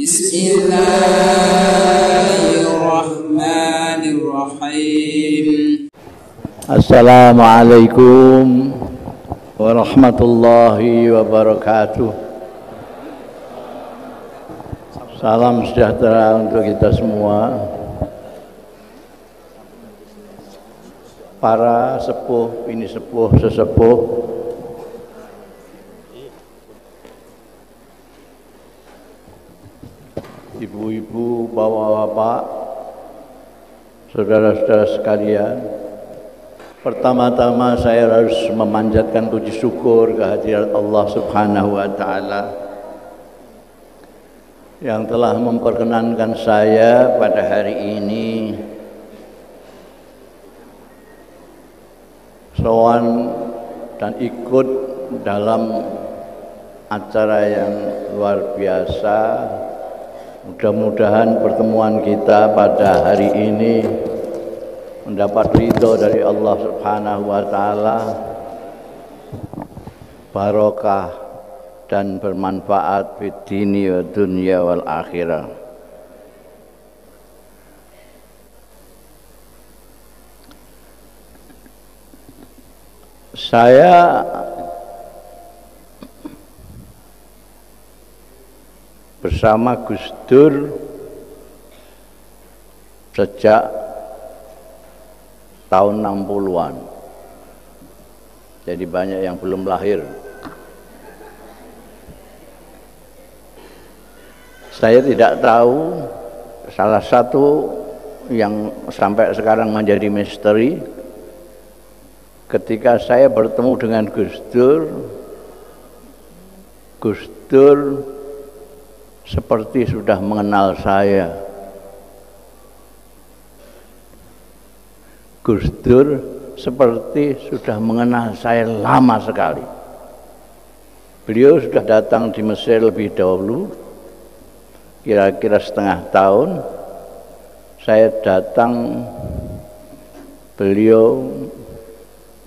Bismillahirrahmanirrahim. Assalamualaikum warahmatullahi wabarakatuh. Salam sejahtera untuk kita semua. Para sepuh, bini sepuh, sesepuh, ibu-ibu, bapak-bapak, saudara-saudara sekalian. Pertama-tama saya harus memanjatkan puji syukur kehadirat Allah Subhanahu wa Ta'ala yang telah memperkenankan saya pada hari ini sowan dan ikut dalam acara yang luar biasa. Mudah-mudahan pertemuan kita pada hari ini mendapat ridho dari Allah Subhanahu wa Ta'ala, barokah dan bermanfaat fid dini wa dunya wal akhirah. Saya bersama Gus Dur sejak tahun 60-an. Jadi banyak yang belum lahir. Saya tidak tahu, salah satu yang sampai sekarang menjadi misteri, ketika saya bertemu dengan Gus Dur seperti sudah mengenal saya. Gus Dur seperti sudah mengenal saya lama sekali. Beliau sudah datang di Mesir lebih dahulu, kira-kira setengah tahun. Saya datang, beliau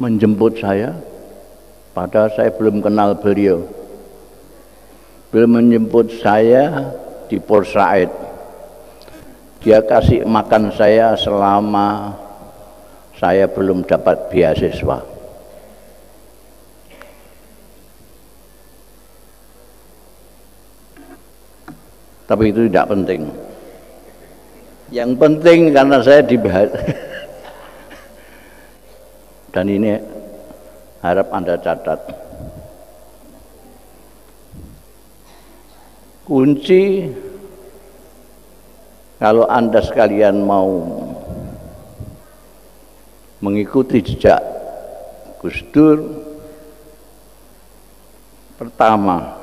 menjemput saya, padahal saya belum kenal beliau. Beliau menjemput saya di Port Said. Dia kasih makan saya selama saya belum dapat beasiswa. Tapi itu tidak penting. Yang penting karena saya dibahas. Dan ini harap Anda catat. Kunci kalau Anda sekalian mau mengikuti jejak Gus Dur, pertama,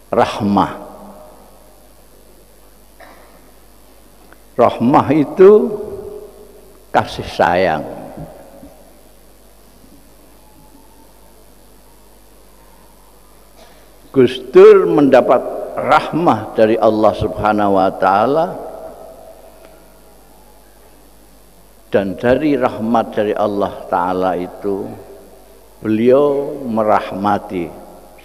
rahmah. Rahmah itu kasih sayang. Gus Dur mendapat rahmah dari Allah Subhanahu wa Ta'ala, dan dari rahmat dari Allah Ta'ala itu beliau merahmati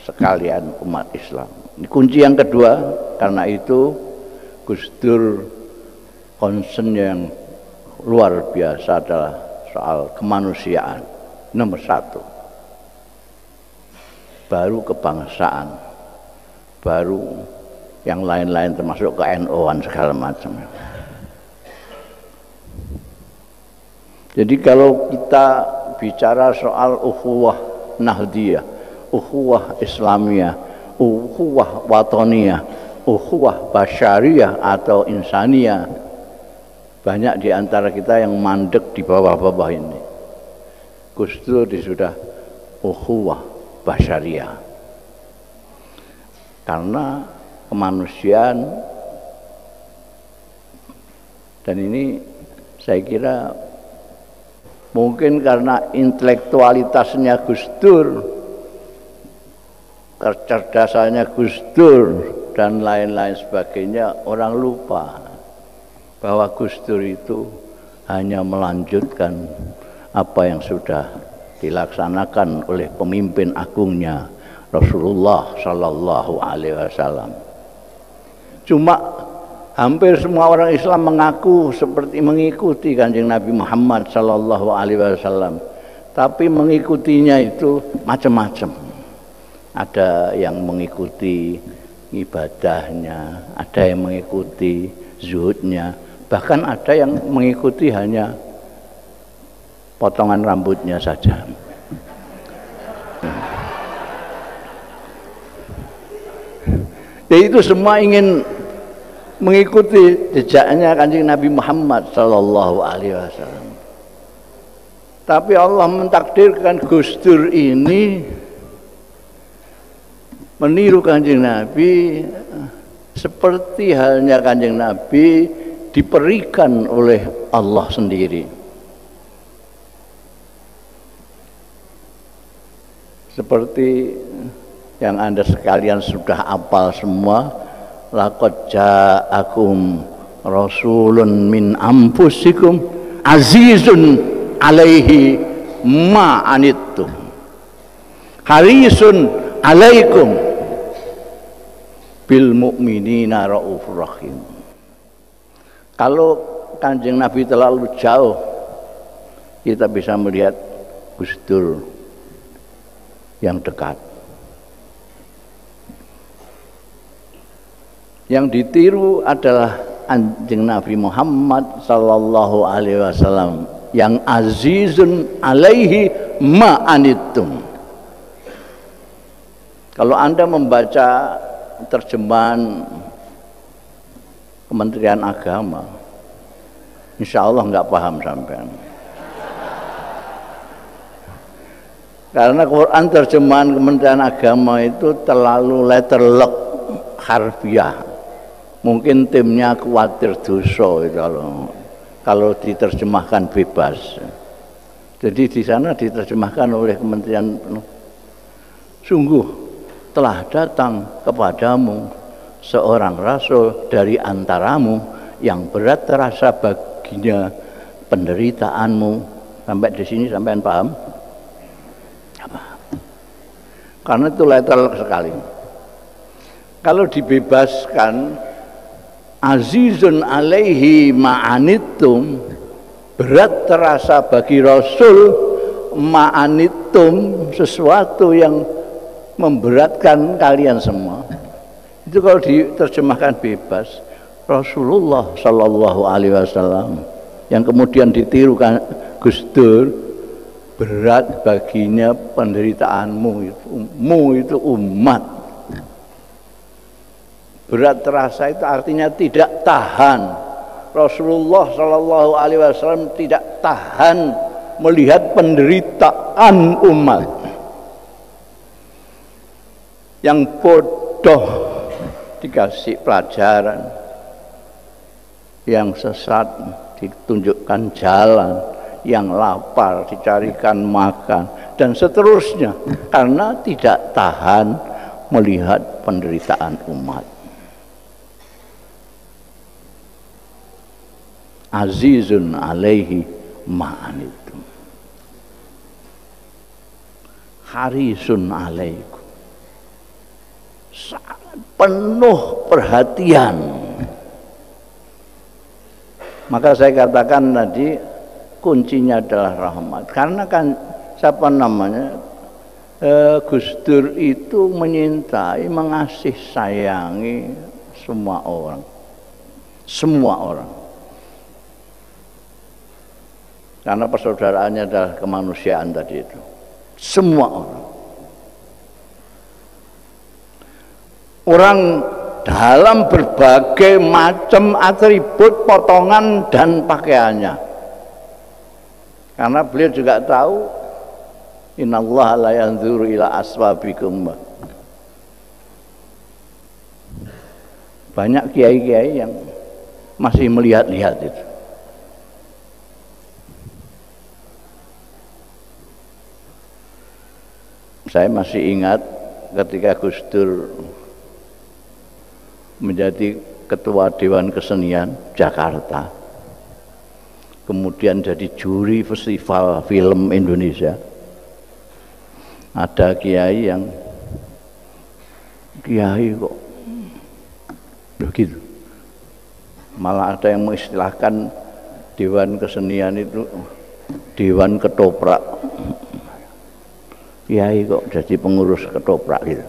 sekalian umat Islam. Ini kunci yang kedua. Karena itu Gus Dur concern yang luar biasa adalah soal kemanusiaan nomor satu, baru kebangsaan, baru yang lain-lain termasuk ke NU-an segala macam. Jadi kalau kita bicara soal ukhuwah nahdiyah, ukhuwah islamiyah, ukhuwah watoniyah, ukhuwah basyariyah atau insaniyah, banyak di antara kita yang mandek di bawah-bawah ini. Gus Dur sudah ukhuwah basyariyah, karena kemanusiaan. Dan ini saya kira mungkin karena intelektualitasnya Gus Dur, kecerdasannya Gus Dur dan lain-lain sebagainya, orang lupa bahwa Gus Dur itu hanya melanjutkan apa yang sudah dilaksanakan oleh pemimpin agungnya Rasulullah Sallallahu Alaihi Wasallam. Cuma hampir semua orang Islam mengaku seperti mengikuti Kanjeng Nabi Muhammad Sallallahu Alaihi Wasallam, tapi mengikutinya itu macam-macam. Ada yang mengikuti ibadahnya, ada yang mengikuti zuhudnya, bahkan ada yang mengikuti hanya potongan rambutnya saja. Ya itu semua ingin mengikuti jejaknya Kanjeng Nabi Muhammad Sallallahu Alaihi Wasallam. Tapi Allah mentakdirkan Gus Dur ini meniru Kanjeng Nabi, seperti halnya Kanjeng Nabi diberikan oleh Allah sendiri. Seperti yang Anda sekalian sudah hafal semua, laqad ja'akum rasulun min anfusikum azizun alaihi ma anittum harisun alaikum bil mu'minina raufur rahim. Kalau Kanjeng Nabi terlalu jauh, kita bisa melihat Gus Dur yang dekat. Yang ditiru adalah Kanjeng Nabi Muhammad Sallallahu Alaihi Wasallam yang azizun alaihi ma anittum. Kalau Anda membaca terjemahan Kementerian Agama, insya Allah nggak paham sampean. Karena Quran terjemahan Kementerian Agama itu terlalu letterlock, harfiah. Mungkin timnya khawatir dosa itu kalau diterjemahkan bebas. Jadi di sana diterjemahkan oleh Kementerian, sungguh telah datang kepadamu seorang rasul dari antaramu yang berat terasa baginya penderitaanmu. Sampai di sini sampean paham? Apa? Karena itu letterlock sekali. Kalau dibebaskan azizun alaihi ma'anittum, berat terasa bagi Rasul, ma'anittum, sesuatu yang memberatkan kalian semua. Itu kalau diterjemahkan bebas, Rasulullah Sallallahu Alaihi Wasallam yang kemudian ditirukan Gus Dur, berat baginya penderitaanmu itu umat. Berat terasa itu artinya tidak tahan. Rasulullah Sallallahu Alaihi Wasallam tidak tahan melihat penderitaan umat yang bodoh dikasih pelajaran, yang sesat ditunjukkan jalan, yang lapar dicarikan makan, dan seterusnya, karena tidak tahan melihat penderitaan umat. Azizun alaihi ma'anitum harisun alaikum, sangat penuh perhatian. Maka saya katakan tadi kuncinya adalah rahmat. Karena kan siapa namanya, Gus Dur itu menyintai, mengasih sayangi semua orang. Semua orang. Karena persaudaraannya adalah kemanusiaan tadi itu. Semua orang. Orang dalam berbagai macam atribut, potongan dan pakaiannya. Karena beliau juga tahu innallaha la yanzuru ila aswabikum. Banyak kiai-kiai yang masih melihat-lihat itu. Saya masih ingat ketika Gus Dur menjadi Ketua Dewan Kesenian Jakarta, kemudian jadi juri Festival Film Indonesia. Ada kiai yang kiai kok begitu. Malah ada yang mengistilahkan dewan kesenian itu dewan ketoprak. Kiai kok jadi pengurus ketoprak gitu.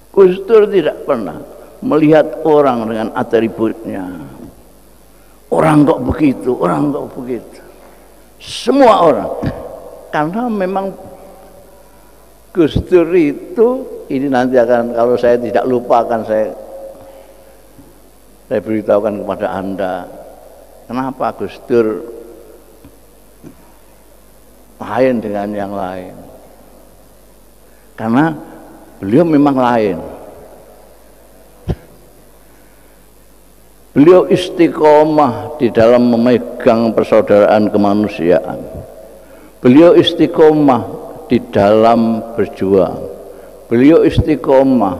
Gus Dur tidak pernah melihat orang dengan atributnya. Orang kok begitu, orang kok begitu. Semua orang. Karena memang Gus Dur itu, ini nanti akan, kalau saya tidak lupa akan saya beritahukan kepada Anda. Kenapa Gus Dur lain dengan yang lain? Karena beliau memang lain. Beliau istiqomah di dalam memegang persaudaraan kemanusiaan. Beliau istiqomah di dalam berjuang. Beliau istiqomah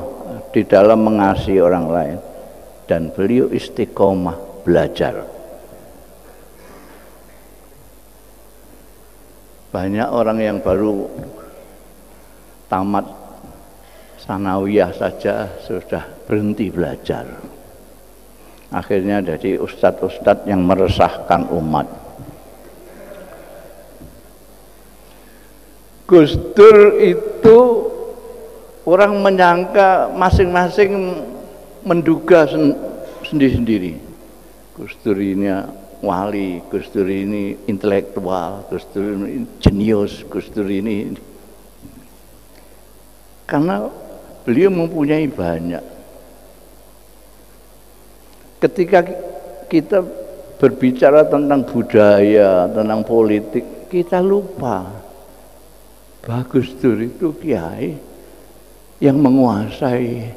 di dalam mengasihi orang lain. Dan beliau istiqomah belajar. Banyak orang yang baru tamat sanawiyah saja sudah berhenti belajar. Akhirnya jadi ustadz-ustadz yang meresahkan umat. Gus Dur itu orang menyangka masing-masing menduga sendiri-sendiri. Gus Dur ini wali, Gus Dur ini intelektual, Gus Dur ini jenius, Gus Dur ini. Karena beliau mempunyai banyak. Ketika kita berbicara tentang budaya, tentang politik, kita lupa bahwa Gus Dur itu kiai yang menguasai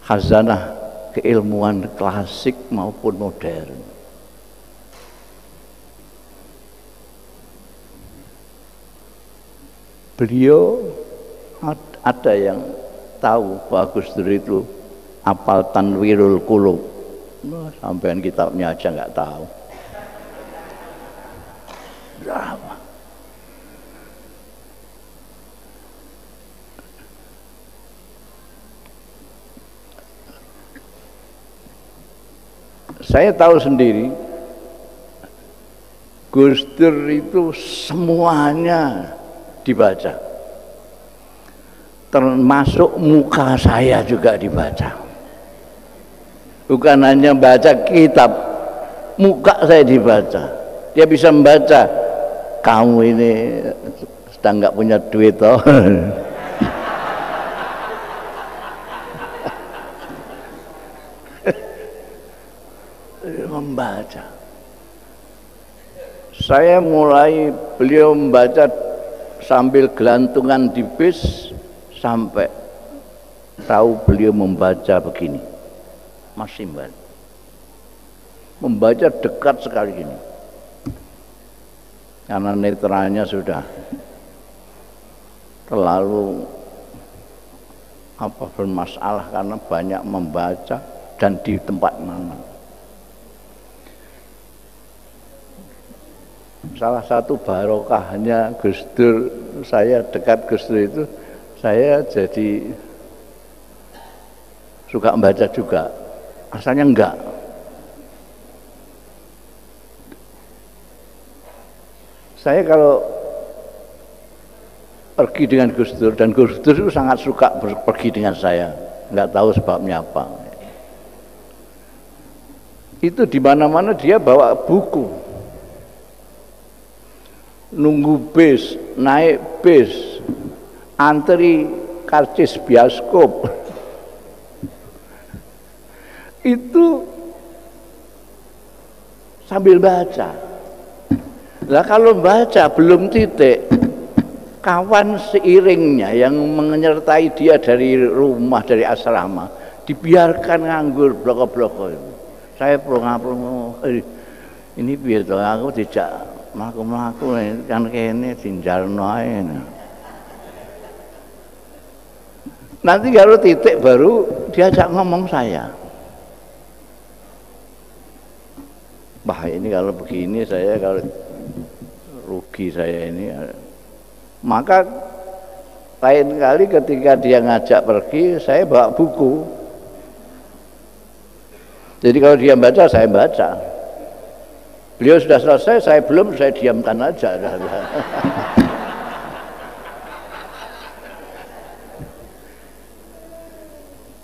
khazanah keilmuan klasik maupun modern. Beliau ada yang tahu bahwa Gus Dur itu apal Tanwirul Qulub. Sampean kitabnya aja nggak tahu. Berapa? Saya tahu sendiri, Gus Dur itu semuanya dibaca, termasuk muka saya juga dibaca. Bukan hanya baca kitab, muka saya dibaca. Dia bisa membaca, kamu ini sedang nggak punya duit toh. Membaca. Saya mulai beliau membaca sambil gelantungan di bis sampai tahu beliau membaca begini. Masih membaca dekat sekali ini. Karena netranya sudah terlalu bermasalah karena banyak membaca dan di tempat mana. Salah satu barokahnya Gus Dur, saya dekat Gus Dur itu, saya jadi suka membaca juga. Asalnya enggak. Saya kalau pergi dengan Gus Dur, dan Gus Dur itu sangat suka pergi dengan saya, enggak tahu sebabnya apa. Itu di mana-mana dia bawa buku. Nunggu bis, naik bis, antri karcis bioskop. Itu sambil baca. Lah kalau baca belum titik, kawan seiringnya yang menyertai dia dari rumah, dari asrama, dibiarkan nganggur bloko-bloko. Saya plonga-plongo, ini biar dong aku dijak mlaku-mlaku kan kene tinjalno ae. Nanti kalau titik baru diajak ngomong saya. Bah ini kalau begini saya, kalau rugi saya ini. Maka lain kali ketika dia ngajak pergi, saya bawa buku. Jadi kalau dia baca, saya baca. Beliau sudah selesai, saya belum, saya diamkan aja.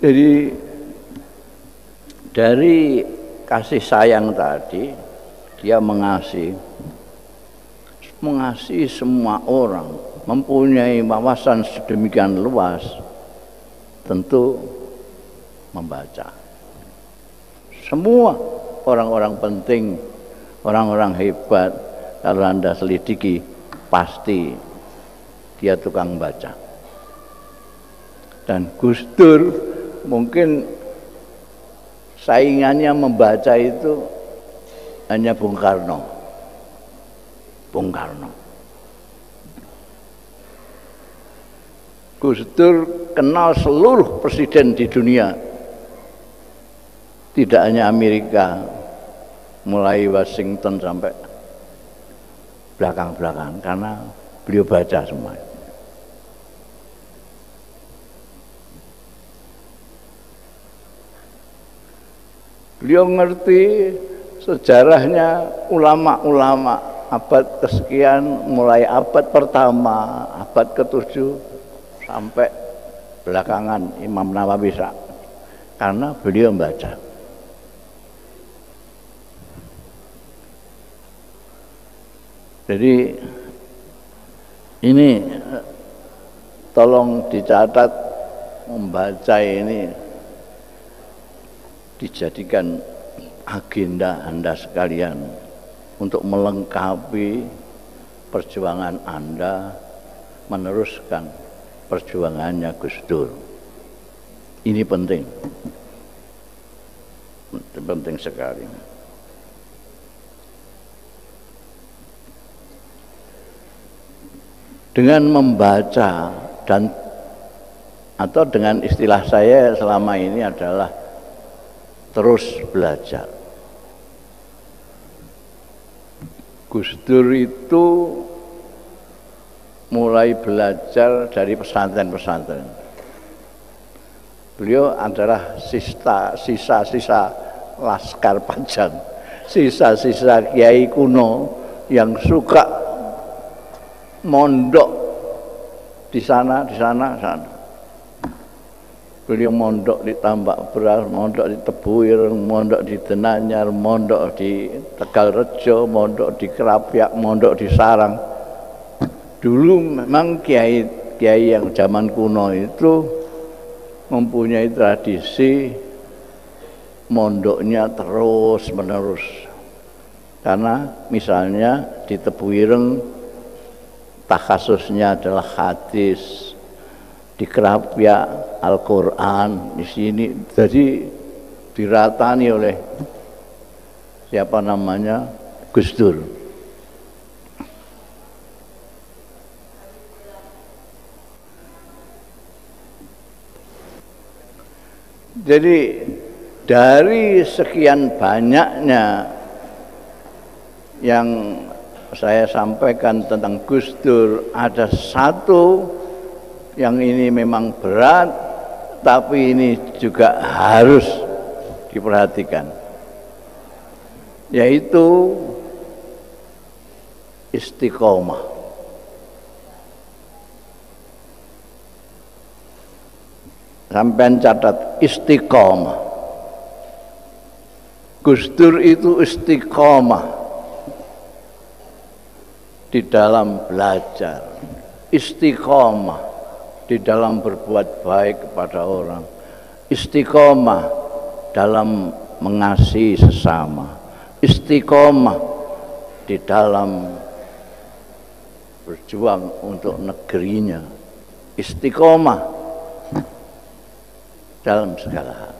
Jadi dari kasih sayang tadi, dia mengasihi semua orang, mempunyai wawasan sedemikian luas, tentu membaca. Semua orang-orang penting, orang-orang hebat, kalau Anda selidiki, pasti dia tukang baca. Dan Gus Dur mungkin saingannya membaca itu hanya Bung Karno. Gus Dur kenal seluruh presiden di dunia, tidak hanya Amerika, mulai Washington sampai belakang-belakang, karena beliau baca semua. Beliau ngerti sejarahnya ulama-ulama abad kesekian, mulai abad pertama, abad ke-7 sampai belakangan Imam Nawawi, karena beliau membaca. Jadi ini tolong dicatat, membaca ini dijadikan agenda Anda sekalian untuk melengkapi perjuangan Anda meneruskan perjuangannya Gus Dur. Ini penting sekali. Dengan membaca dan atau dengan istilah saya selama ini adalah terus belajar. Gus Dur itu mulai belajar dari pesantren-pesantren. Beliau adalah sisa-sisa Laskar Panjang, sisa-sisa kiai kuno yang suka mondok di sana. Beliau mondok di Tambak Beras, mondok di Tebuireng, mondok di Denanyar, mondok di Tegalrejo, mondok di Kerapiak, mondok di Sarang. Dulu memang kiai yang zaman kuno itu mempunyai tradisi mondoknya terus menerus. Karena misalnya di Tebuireng takhasusnya adalah hadis, di Kerapiak Al-Quran, di sini jadi diratani oleh siapa namanya Gus Dur. Jadi dari sekian banyaknya yang saya sampaikan tentang Gus Dur, ada satu yang ini memang berat, tapi ini juga harus diperhatikan, yaitu istiqomah. Sampai catat istiqomah. Gus Dur itu istiqomah di dalam belajar, istiqomah di dalam berbuat baik kepada orang, istiqomah dalam mengasihi sesama, istiqomah di dalam berjuang untuk negerinya, istiqomah dalam segala hal.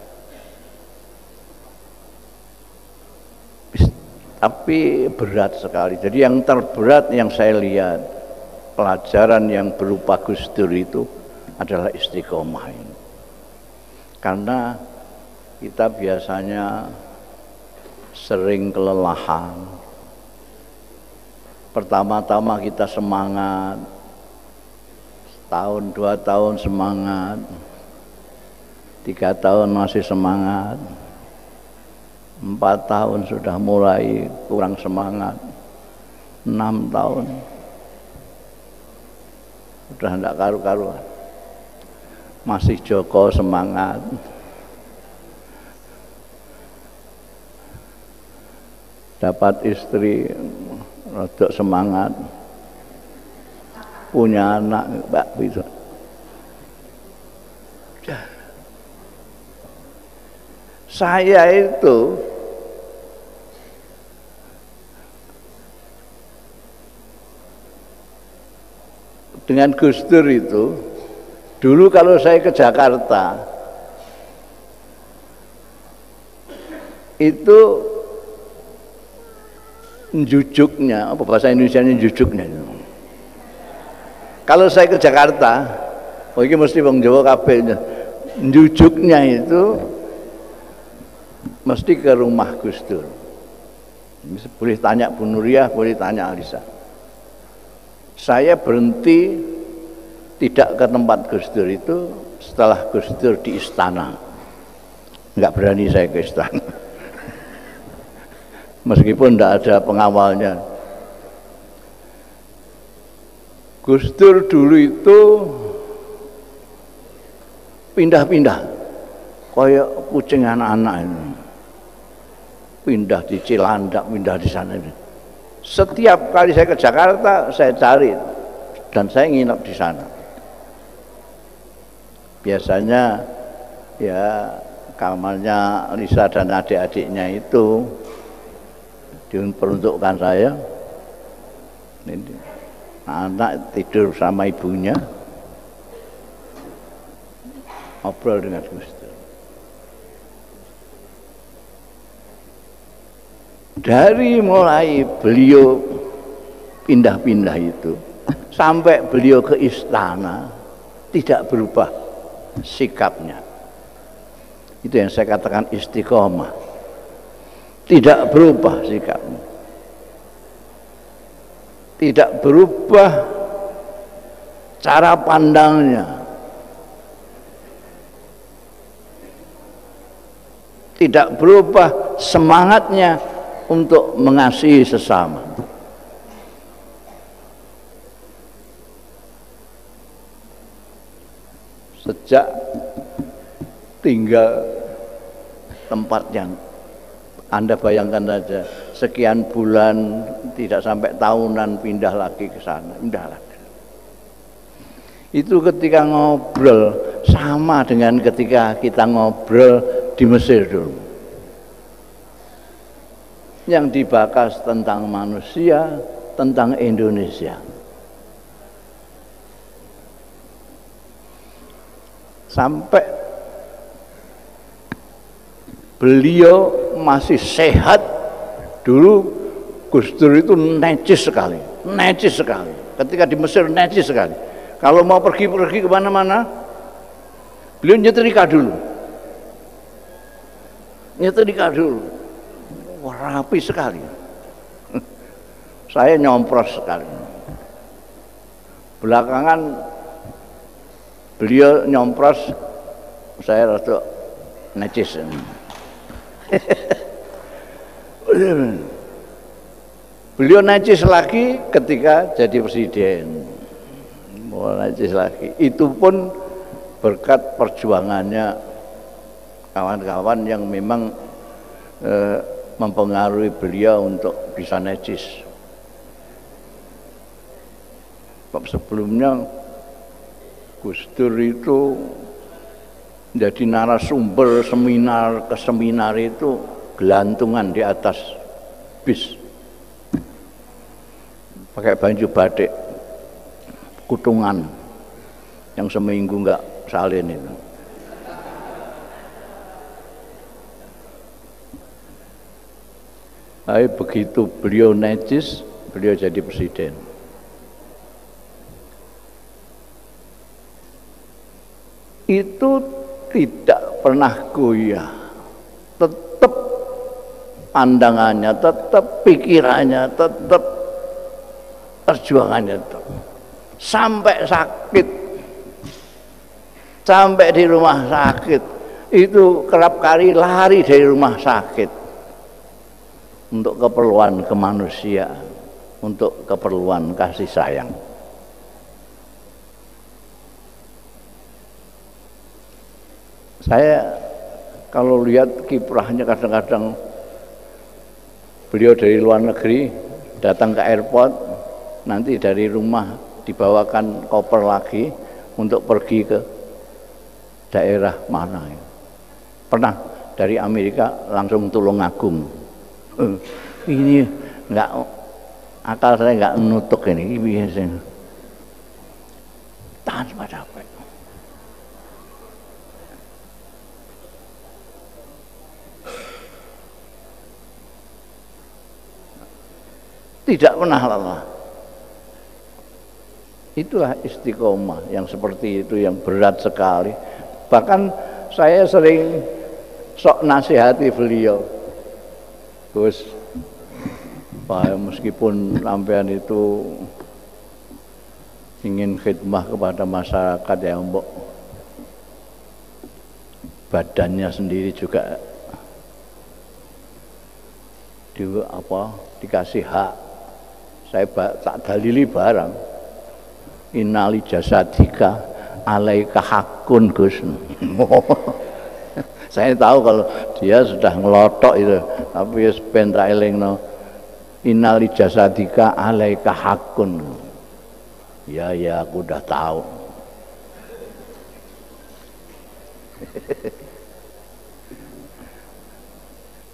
Tapi berat sekali. Jadi yang terberat yang saya lihat, pelajaran yang berupa Gus Dur itu adalah istiqomah ini. Karena kita biasanya sering kelelahan. Pertama-tama kita semangat, tahun, 2 tahun semangat, 3 tahun masih semangat, 4 tahun sudah mulai kurang semangat, 6 tahun sudah tidak karu-karuan, masih Joko semangat, dapat istri rodok semangat, punya anak Mbak bisa. Saya itu dengan Gus Dur itu, dulu kalau saya ke Jakarta itu njujuknya, apa bahasa Indonesianya njujuknya itu. Kalau saya ke Jakarta, oh ini mesti wong Jawa kabeh, njujuknya itu mesti ke rumah Gus Dur. Boleh tanya Bu Nuriyah, boleh tanya Alisa. Saya berhenti tidak ke tempat Gus Dur itu setelah Gus Dur di istana. Enggak berani saya ke istana. Meskipun tidak ada pengawalnya. Gus Dur dulu itu pindah-pindah, kayak kucing anak-anak ini. Pindah di Cilandak, pindah di sana. Setiap kali saya ke Jakarta, saya cari dan saya nginep di sana. Biasanya ya kamarnya Lisa dan adik-adiknya itu diperuntukkan saya. Anak tidur sama ibunya, ngobrol dengan Gus Dur. Dari mulai beliau pindah-pindah itu sampai beliau ke istana tidak berubah sikapnya. Itu yang saya katakan istiqomah. Tidak berubah sikapnya. Tidak berubah cara pandangnya. Tidak berubah semangatnya untuk mengasihi sesama. Sejak tinggal tempat yang Anda bayangkan saja, sekian bulan tidak sampai tahunan pindah lagi ke sana, pindah lagi. Itu ketika ngobrol sama dengan ketika kita ngobrol di Mesir dulu. Yang dibahas tentang manusia, tentang Indonesia. Sampai beliau masih sehat, dulu Gus Dur itu necis sekali. Ketika di Mesir necis sekali. Kalau mau pergi kemana-mana, beliau nyetrika dulu. Wah, rapi sekali. Saya nyompros sekali. Belakangan beliau nyompros, saya rada necis. Beliau necis lagi ketika jadi presiden. Mau necis lagi. Itu pun berkat perjuangannya kawan-kawan yang memang mempengaruhi beliau untuk bisa necis. Sebelumnya Gus Dur itu jadi narasumber seminar ke seminar itu gelantungan di atas bis, pakai baju batik kutungan yang seminggu enggak salin itu. Tapi begitu beliau necis, beliau jadi presiden. Itu tidak pernah goyah, tetap pandangannya, tetap pikirannya, tetap perjuangannya, tetap. Sampai sakit sampai di rumah sakit itu kerap kali lari dari rumah sakit untuk keperluan kemanusiaan, untuk keperluan kasih sayang. Saya kalau lihat kiprahnya kadang-kadang beliau dari luar negeri datang ke airport, nanti dari rumah dibawakan koper lagi untuk pergi ke daerah mana. Pernah dari Amerika langsung Tulungagung. Ini enggak, akal saya enggak nutuk ini biasanya. Tahan pada apa? Tidak pernah lelah. Itulah istiqomah yang seperti itu, yang berat sekali. Bahkan saya sering sok nasihati beliau, Gus, Pak, meskipun sampean itu ingin khidmah kepada masyarakat ya mbok, badannya sendiri juga dikasih hak. Saya tak dalili barang. Innali jasadika alaika hakun, Gus. Saya tahu kalau dia sudah ngelotok itu, tapi ya ben tak elingno. Innali jasadika alaika hakun. Ya aku udah tahu.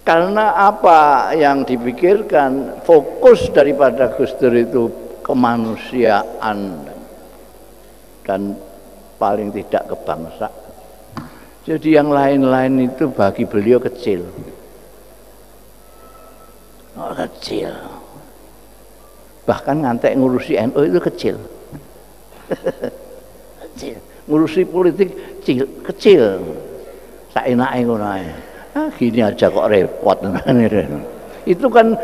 Karena apa yang dipikirkan, fokus daripada Gus Dur itu kemanusiaan dan paling tidak kebangsaan. Jadi yang lain-lain itu bagi beliau kecil. Oh, kecil. Bahkan ngantek ngurusi NU itu kecil. Kecil. Ngurusi politik kecil. Saenake ngono ae. Gini aja kok repot. Itu kan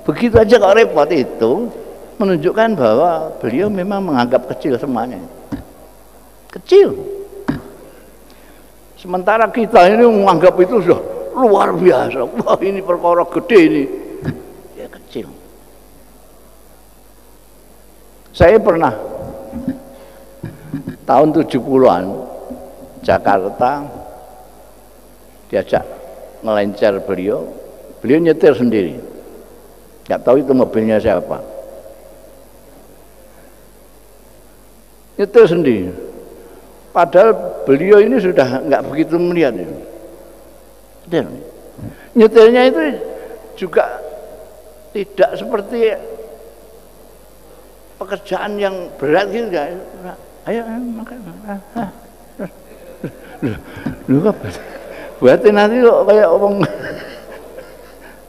begitu aja kok repot, itu menunjukkan bahwa beliau memang menganggap kecil semuanya. Kecil. Sementara kita ini menganggap itu sudah luar biasa. Wah, ini perkara gede ini. Ya kecil. Saya pernah tahun 70-an Jakarta diajak ngelencer beliau nyetir sendiri, nggak tahu itu mobilnya siapa, nyetir sendiri, padahal beliau ini sudah nggak begitu melihat ya. Nyetirnya itu juga tidak seperti pekerjaan yang berat gitu, guys. Ayo makan. Lu apa? Berarti nanti kok kayak orang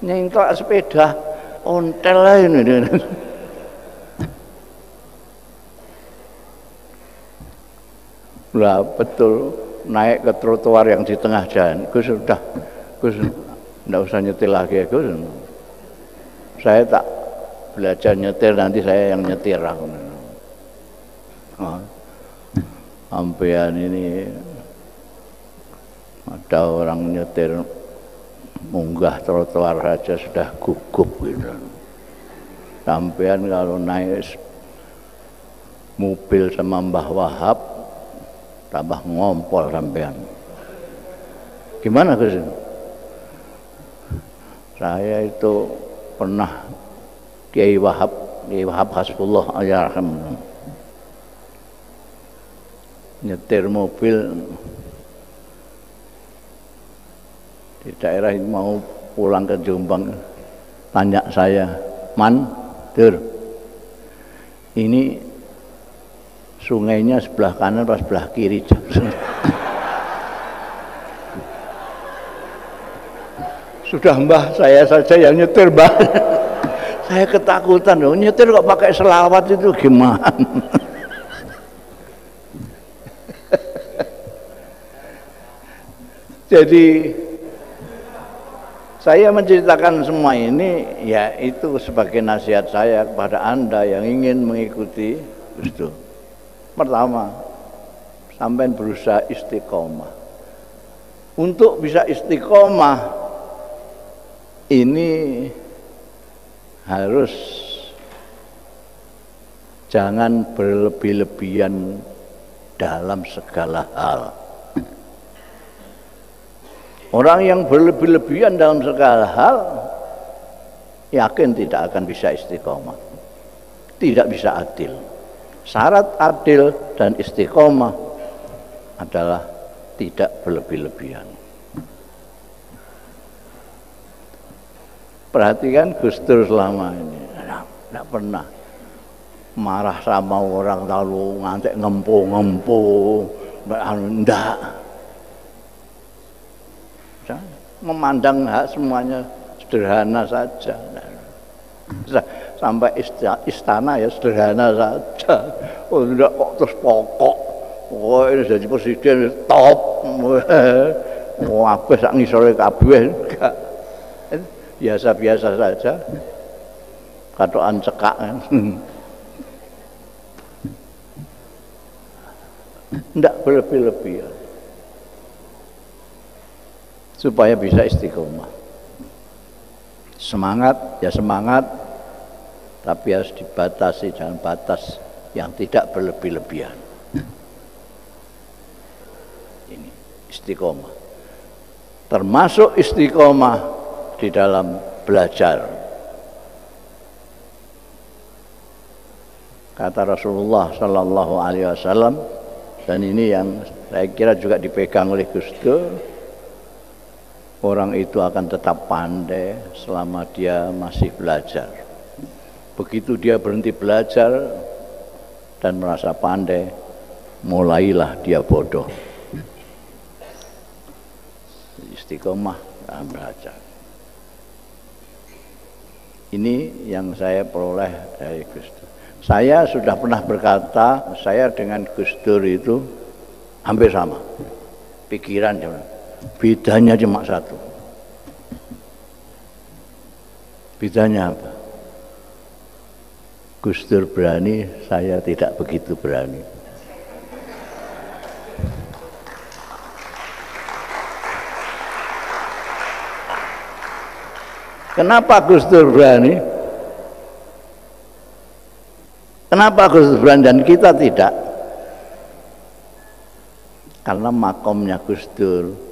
nyengklak sepeda ontel lah ini. Lah betul, naik ke trotoar yang di tengah jalan. Gus enggak usah nyetir lagi ya, Gus. Saya tak belajar nyetir, nanti saya yang nyetir aku. Sampean ini ada orang nyetir munggah trotoar saja sudah gugup gitu. Sampean kalau naik mobil sama Mbah Wahab tambah ngompol sampean. Gimana Gus? Saya itu pernah Kiai Wahab Hasbullah Al-Yarham nyetir mobil di daerah ini, mau pulang ke Jombang, tanya saya, Man, Dur, ini sungainya sebelah kanan atau sebelah kiri? Sudah Mbah, saya saja yang nyetir Mbah. Saya ketakutan, nyetir kok pakai selawat itu gimana? Jadi saya menceritakan semua ini ya itu sebagai nasihat saya kepada Anda yang ingin mengikuti Gus Dur. Pertama, sampean berusaha istiqomah. Untuk bisa istiqomah ini harus jangan berlebih-lebihan dalam segala hal. Orang yang berlebih-lebihan dalam segala hal yakin tidak akan bisa istiqomah, tidak bisa adil. Syarat adil dan istiqomah adalah tidak berlebih-lebihan. Perhatikan Gus Dur selama ini tidak pernah marah sama orang lalu ngantek ngempu-ngempu, enggak. Memandang hak semuanya sederhana saja. Sampai istana ya sederhana saja. Oh enggak kok terus pokok. Oh ini jadi presiden top. Oh apa sak ngisore kabeh enggak. Biasa-biasa saja. Katokan cekak. Enggak berlebih-lebihan. Supaya bisa istiqomah. Semangat ya semangat, tapi harus dibatasi, jangan batas yang tidak berlebih-lebihan. Ini istiqomah. Termasuk istiqomah di dalam belajar. Kata Rasulullah Sallallahu Alaihi Wasallam, dan ini yang saya kira juga dipegang oleh Gus Dur. Orang itu akan tetap pandai selama dia masih belajar. Begitu dia berhenti belajar dan merasa pandai, mulailah dia bodoh. Istiqomah dalam belajar. Ini yang saya peroleh dari Gus Dur. Saya sudah pernah berkata, saya dengan Gus Dur itu hampir sama. Pikiran bedanya cuma satu. Bedanya apa? Gus Dur berani, saya tidak begitu berani. Kenapa Gus Dur berani? Kenapa Gus Dur berani dan kita tidak? Karena makomnya Gus Dur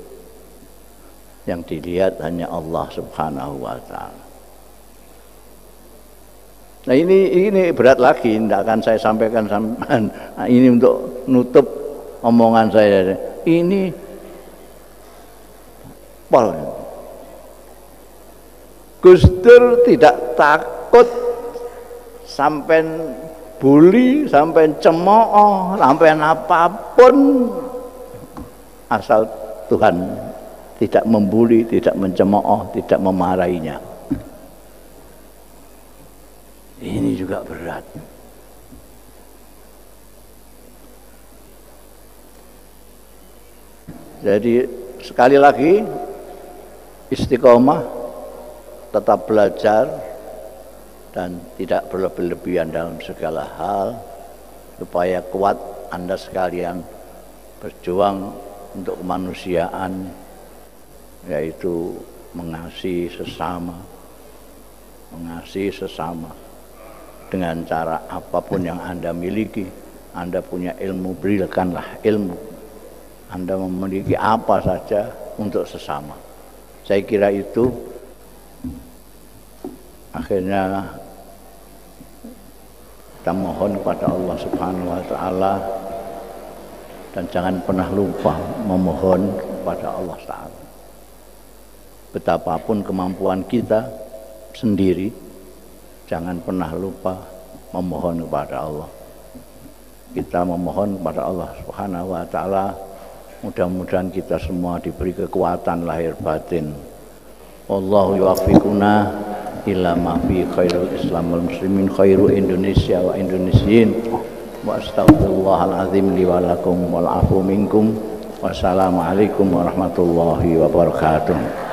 yang dilihat hanya Allah Subhanahu wa Ta'ala. Nah ini berat lagi, tidak akan saya sampaikan sampai ini untuk nutup omongan saya. Ini pol. Gus Dur tidak takut sampai bully, sampai cemooh, sampai apapun, asal Tuhan tidak membuli, tidak mencemooh, tidak memarahinya. Ini juga berat. Jadi sekali lagi istiqomah, tetap belajar dan tidak berlebih-lebihan dalam segala hal supaya kuat Anda sekalian berjuang untuk kemanusiaan, yaitu mengasihi sesama dengan cara apapun yang Anda miliki. Anda punya ilmu, berikanlah ilmu. Anda memiliki apa saja untuk sesama. Saya kira itu akhirnya kita mohon kepada Allah Subhanahu wa Ta'ala, dan jangan pernah lupa memohon kepada Allah Ta'ala. Betapapun kemampuan kita sendiri, jangan pernah lupa memohon kepada Allah. Kita memohon kepada Allah Subhanahu wa Ta'ala, mudah-mudahan kita semua diberi kekuatan lahir batin. Wallahu yuwaffiquna ila ma fi khairul Islam wal muslimin, khairu Indonesia wa Indonesiin. Wa astaghfirullahal azim li wa lakum wal afu minkum. Wassalamualaikum warahmatullahi wabarakatuh.